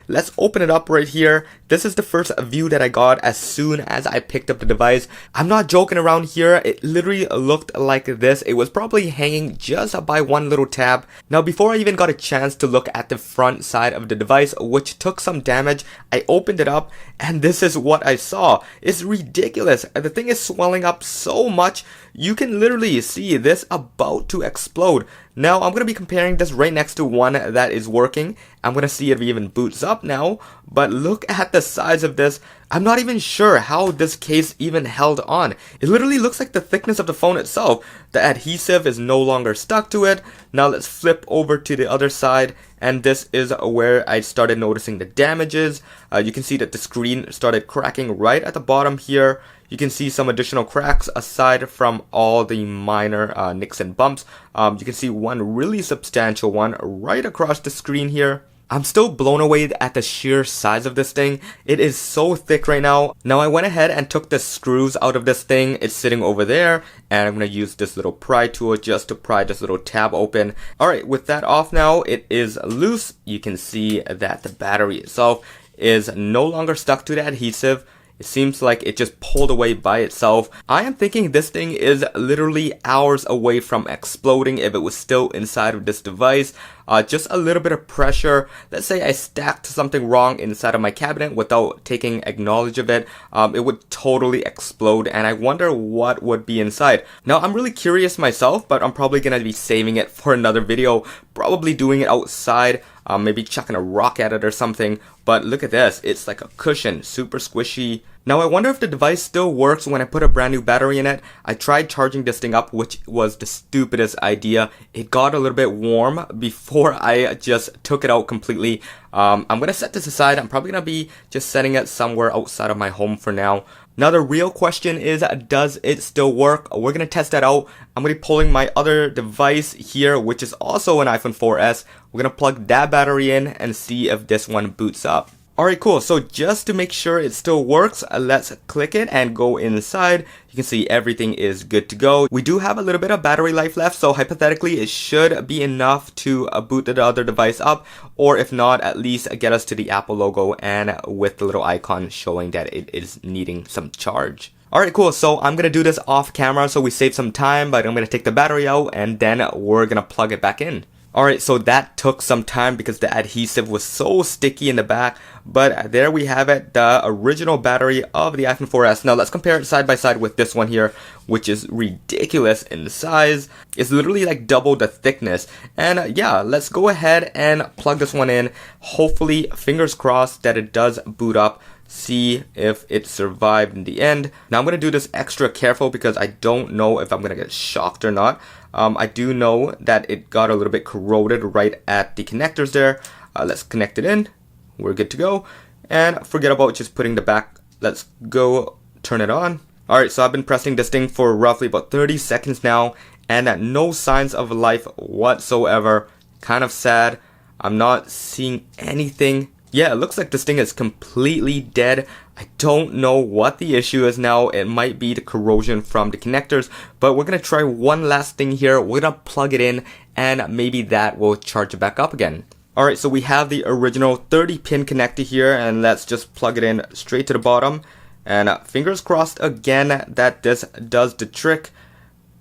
Let's open it up right here. This is the first view that I got as soon as I picked up the device. I'm not joking around here. It literally looked like this. It was probably hanging just by one little tab. Now, before I even got a chance to look at the front side of the device, which took some damage, I opened it up and this is what I saw. It's ridiculous. The thing is swelling up so much. You can literally see this about to explode. Now, I'm going to be comparing this right next to one that is working. I'm going to see if it even boots up now. But look at the size of this. I'm not even sure how this case even held on. It literally looks like the thickness of the phone itself. The adhesive is no longer stuck to it. Now let's flip over to the other side. And this is where I started noticing the damages. You can see that the screen started cracking right at the bottom here. You can see some additional cracks aside from all the minor nicks and bumps. You can see one really substantial one right across the screen here. I'm still blown away at the sheer size of this thing. It is so thick right now. Now I went ahead and took the screws out of this thing. It's sitting over there and I'm going to use this little pry tool just to pry this little tab open. Alright, with that off now, it is loose. You can see that the battery itself is no longer stuck to the adhesive. It seems like it just pulled away by itself. I am thinking this thing is literally hours away from exploding if it was still inside of this device. Just a little bit of pressure. Let's say I stacked something wrong inside of my cabinet without taking acknowledge of it. It would totally explode and I wonder what would be inside. Now I'm really curious myself, but I'm probably going to be saving it for another video. Probably doing it outside. Maybe chucking a rock at it or something. But look at this. It's like a cushion. Super squishy. Now I wonder if the device still works when I put a brand new battery in it. I tried charging this thing up, which was the stupidest idea. It got a little bit warm before I just took it out completely. I'm going to set this aside. I'm probably going to be just setting it somewhere outside of my home for now. Now the real question is, does it still work? We're going to test that out. I'm going to be pulling my other device here, which is also an iPhone 4S. We're going to plug that battery in and see if this one boots up. Alright, cool. So just to make sure it still works, let's click it and go inside. You can see everything is good to go. We do have a little bit of battery life left, so hypothetically it should be enough to boot the other device up, or if not, at least get us to the Apple logo and with the little icon showing that it is needing some charge. Alright, cool. So I'm going to do this off camera so we save some time, but I'm going to take the battery out and then we're going to plug it back in. Alright, so that took some time because the adhesive was so sticky in the back, but there we have it, the original battery of the iPhone 4S. Now let's compare it side by side with this one here, which is ridiculous in the size. It's literally like double the thickness. And yeah, let's go ahead and plug this one in. Hopefully, fingers crossed that it does boot up. See if it survived in the end. Now I'm going to do this extra careful because I don't know if I'm going to get shocked or not. I do know that it got a little bit corroded right at the connectors there. Let's connect it in. We're good to go. And forget about just putting the back. Let's go turn it on. Alright, so I've been pressing this thing for roughly about 30 seconds now. And no signs of life whatsoever. Kind of sad. I'm not seeing anything. Yeah, it looks like this thing is completely dead. I don't know what the issue is now. It might be the corrosion from the connectors, but we're going to try one last thing here. We're going to plug it in and maybe that will charge it back up again. Alright, so we have the original 30-pin connector here and let's just plug it in straight to the bottom. And fingers crossed again that this does the trick.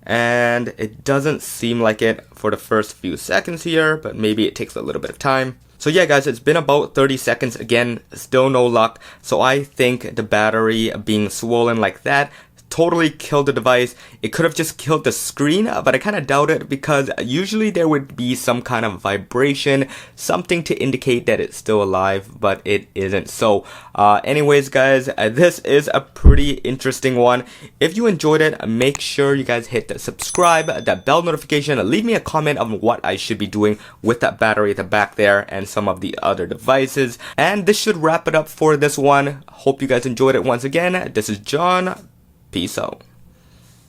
And it doesn't seem like it for the first few seconds here, but maybe it takes a little bit of time. So yeah guys, it's been about 30 seconds, again, still no luck. So I think the battery being swollen like that totally killed the device. It could have just killed the screen, but I kind of doubt it because usually there would be some kind of vibration, something to indicate that it's still alive, but it isn't. So anyways guys, this is a pretty interesting one. If you enjoyed it, make sure you guys hit the subscribe, that bell notification, leave me a comment on what I should be doing with that battery at the back there and some of the other devices. And this should wrap it up for this one. Hope you guys enjoyed it once again. This is John. Peace out.